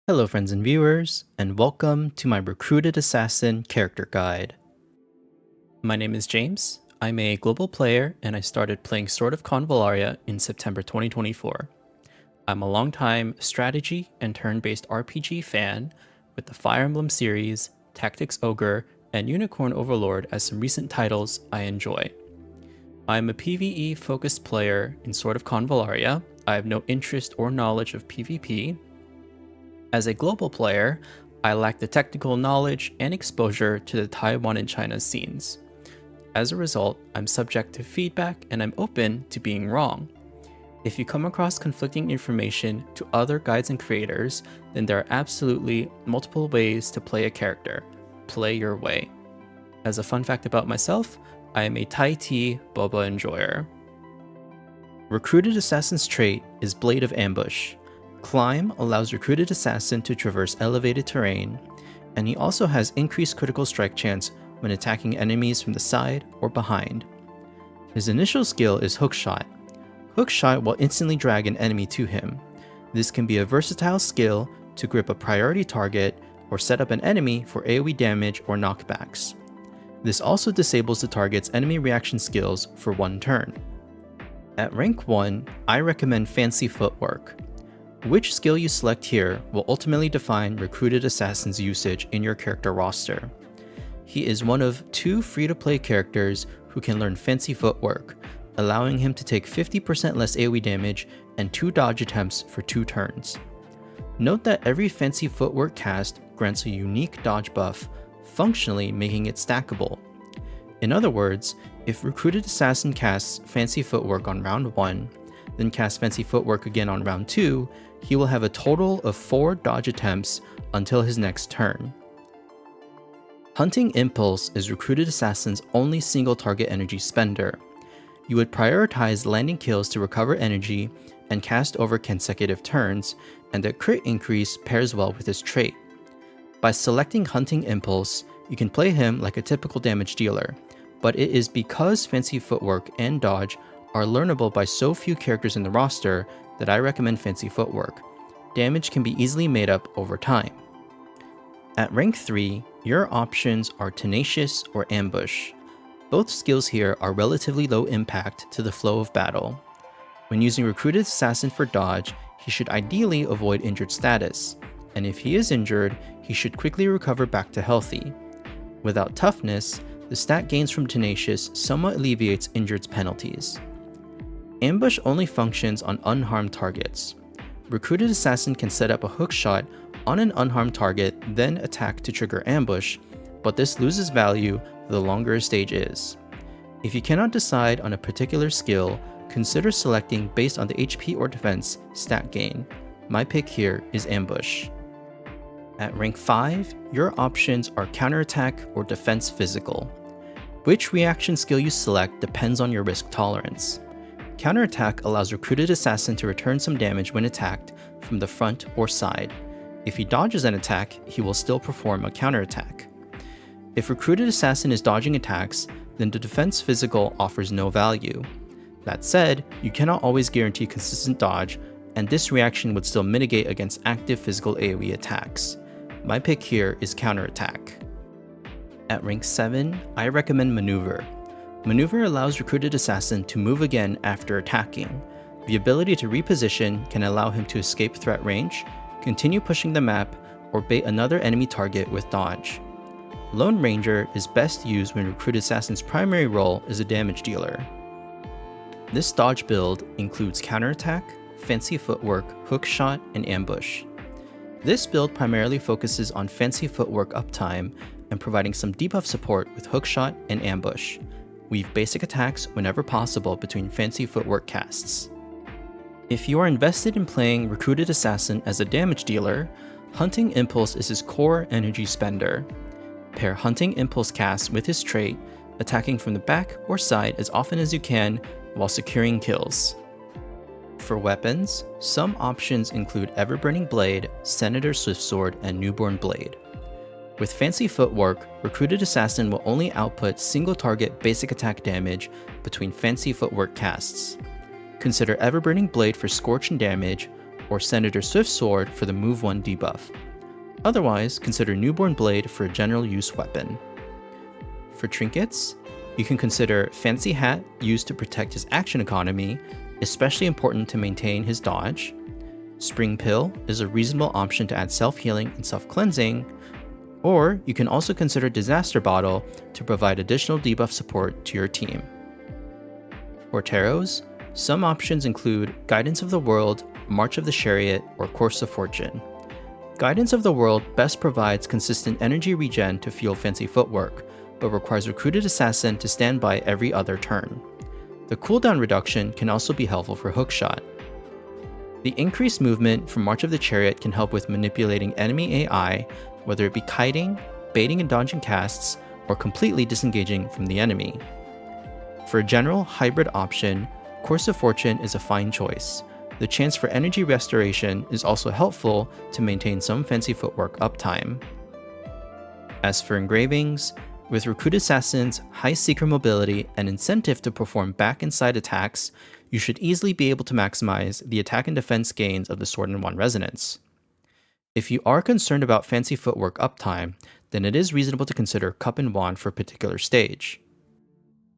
Hello friends and viewers, and welcome to my Recruited Assassin character guide. My name is James, I'm a global player and I started playing Sword of Convallaria in September 2024. I'm a longtime strategy and turn-based RPG fan with the Fire Emblem series, Tactics Ogre, and Unicorn Overlord as some recent titles I enjoy. I'm a PvE focused player in Sword of Convallaria. I have no interest or knowledge of PvP. As a global player, I lack the technical knowledge and exposure to the Taiwan and China scenes. As a result, I'm subject to feedback and I'm open to being wrong. If you come across conflicting information to other guides and creators, then there are absolutely multiple ways to play a character. Play your way. As a fun fact about myself, I am a Thai tea boba enjoyer. Recruited Assassin's trait is Blade of Ambush. Climb allows Recruited Assassin to traverse elevated terrain, and he also has increased critical strike chance when attacking enemies from the side or behind. His initial skill is Hookshot. Hookshot will instantly drag an enemy to him. This can be a versatile skill to grip a priority target or set up an enemy for AoE damage or knockbacks. This also disables the target's enemy reaction skills for one turn. At rank 1, I recommend Fancy Footwork. Which skill you select here will ultimately define Recruited Assassin's usage in your character roster. He is one of 2 free-to-play characters who can learn Fancy Footwork, allowing him to take 50% less AoE damage and 2 dodge attempts for 2 turns. Note that every Fancy Footwork cast grants a unique dodge buff, functionally making it stackable. In other words, if Recruited Assassin casts Fancy Footwork on round 1, then casts Fancy Footwork again on round 2, he will have a total of 4 dodge attempts until his next turn. Hunting Impulse is Recruited Assassin's only single target energy spender. You would prioritize landing kills to recover energy and cast over consecutive turns, and the crit increase pairs well with his trait. By selecting Hunting Impulse, you can play him like a typical damage dealer, but it is because Fancy Footwork and Dodge are learnable by so few characters in the roster that I recommend Fancy Footwork. Damage can be easily made up over time. At rank 3, your options are Tenacious or Ambush. Both skills here are relatively low impact to the flow of battle. When using Recruited Assassin for dodge, he should ideally avoid injured status, and if he is injured, he should quickly recover back to healthy. Without toughness, the stat gains from Tenacious somewhat alleviates injured's penalties. Ambush only functions on unharmed targets. Recruited Assassin can set up a hook shot on an unharmed target, then attack to trigger ambush, but this loses value the longer a stage is. If you cannot decide on a particular skill, consider selecting based on the HP or defense stat gain. My pick here is Ambush. At rank 5, your options are Counterattack or Defense Physical. Which reaction skill you select depends on your risk tolerance. Counterattack allows Recruited Assassin to return some damage when attacked from the front or side. If he dodges an attack, he will still perform a counterattack. If Recruited Assassin is dodging attacks, then the Defense Physical offers no value. That said, you cannot always guarantee consistent dodge, and this reaction would still mitigate against active physical AoE attacks. My pick here is Counterattack. At rank 7, I recommend Maneuver. Maneuver allows Recruited Assassin to move again after attacking. The ability to reposition can allow him to escape threat range, continue pushing the map, or bait another enemy target with dodge. Lone Ranger is best used when Recruited Assassin's primary role is a damage dealer. This dodge build includes Counterattack, Fancy Footwork, Hookshot, and Ambush. This build primarily focuses on Fancy Footwork uptime and providing some debuff support with Hookshot and Ambush. Weave basic attacks whenever possible between Fancy Footwork casts. If you are invested in playing Recruited Assassin as a damage dealer, Hunting Impulse is his core energy spender. Pair Hunting Impulse casts with his trait, attacking from the back or side as often as you can while securing kills. For weapons, some options include Everburning Blade, Senator Swiftsword, and Newborn Blade. With Fancy Footwork, Recruited Assassin will only output single target basic attack damage between Fancy Footwork casts. Consider Everburning Blade for scorch and damage, or Senator Swift's sword for the Move 1 debuff. Otherwise, consider Newborn Blade for a general use weapon. For trinkets, you can consider Fancy Hat used to protect his action economy, especially important to maintain his dodge. Spring Pill is a reasonable option to add self-healing and self-cleansing, or you can also consider Disaster Bottle to provide additional debuff support to your team. For tarots, some options include Guidance of the World, March of the Chariot, or Course of Fortune. Guidance of the World best provides consistent energy regen to fuel fancy footwork, but requires Recruited Assassin to stand by every other turn. The cooldown reduction can also be helpful for Hookshot. The increased movement from March of the Chariot can help with manipulating enemy AI, whether it be kiting, baiting and dodging casts, or completely disengaging from the enemy. For a general hybrid option, Course of Fortune is a fine choice. The chance for energy restoration is also helpful to maintain some fancy footwork uptime. As for engravings, with Recruited Assassin's high seeker mobility and incentive to perform back and side attacks, you should easily be able to maximize the attack and defense gains of the Sword and Wand Resonance. If you are concerned about fancy footwork uptime, then it is reasonable to consider Cup and Wand for a particular stage.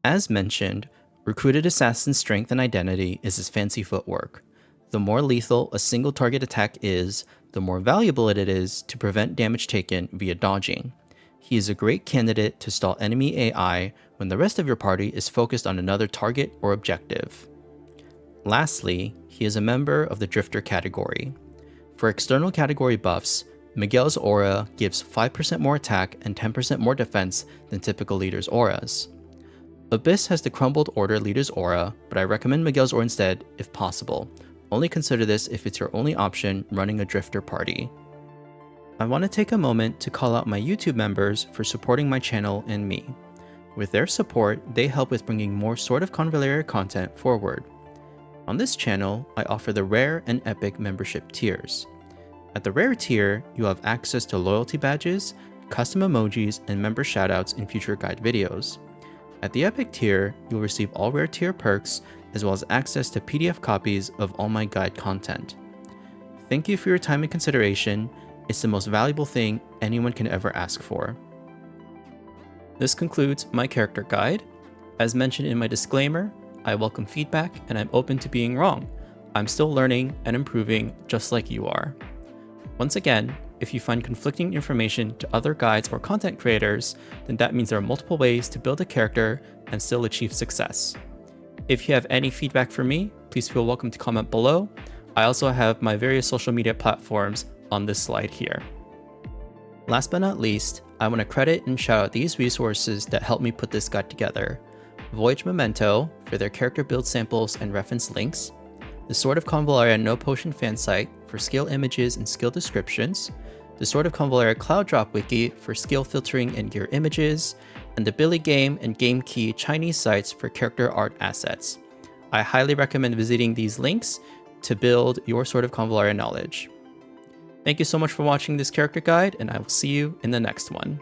As mentioned, Recruited Assassin's strength and identity is his fancy footwork. The more lethal a single target attack is, the more valuable it is to prevent damage taken via dodging. He is a great candidate to stall enemy AI when the rest of your party is focused on another target or objective. Lastly, he is a member of the Drifter category. For external category buffs, Miguel's aura gives 5% more attack and 10% more defense than typical leaders' auras. Abyss has the Crumbled Order leader's aura, but I recommend Miguel's aura instead if possible. Only consider this if it's your only option running a Drifter party. I want to take a moment to call out my YouTube members for supporting my channel and me. With their support, they help with bringing more Sword of Convallaria content forward. On this channel, I offer the Rare and Epic membership tiers. At the Rare tier, you have access to loyalty badges, custom emojis, and member shoutouts in future guide videos. At the Epic tier, you'll receive all Rare tier perks, as well as access to PDF copies of all my guide content. Thank you for your time and consideration. It's the most valuable thing anyone can ever ask for. This concludes my character guide. As mentioned in my disclaimer, I welcome feedback and I'm open to being wrong. I'm still learning and improving just like you are. Once again, if you find conflicting information to other guides or content creators, then that means there are multiple ways to build a character and still achieve success. If you have any feedback for me, please feel welcome to comment below. I also have my various social media platforms on this slide here. Last but not least, I want to credit and shout out these resources that helped me put this guide together. Voyage Memento for their character build samples and reference links, the Sword of Convallaria No Potion fan site for skill images and skill descriptions, the Sword of Convallaria Cloud Drop Wiki for skill filtering and gear images, and the Billy Game and Game Key Chinese sites for character art assets. I highly recommend visiting these links to build your Sword of Convallaria knowledge. Thank you so much for watching this character guide, and I will see you in the next one.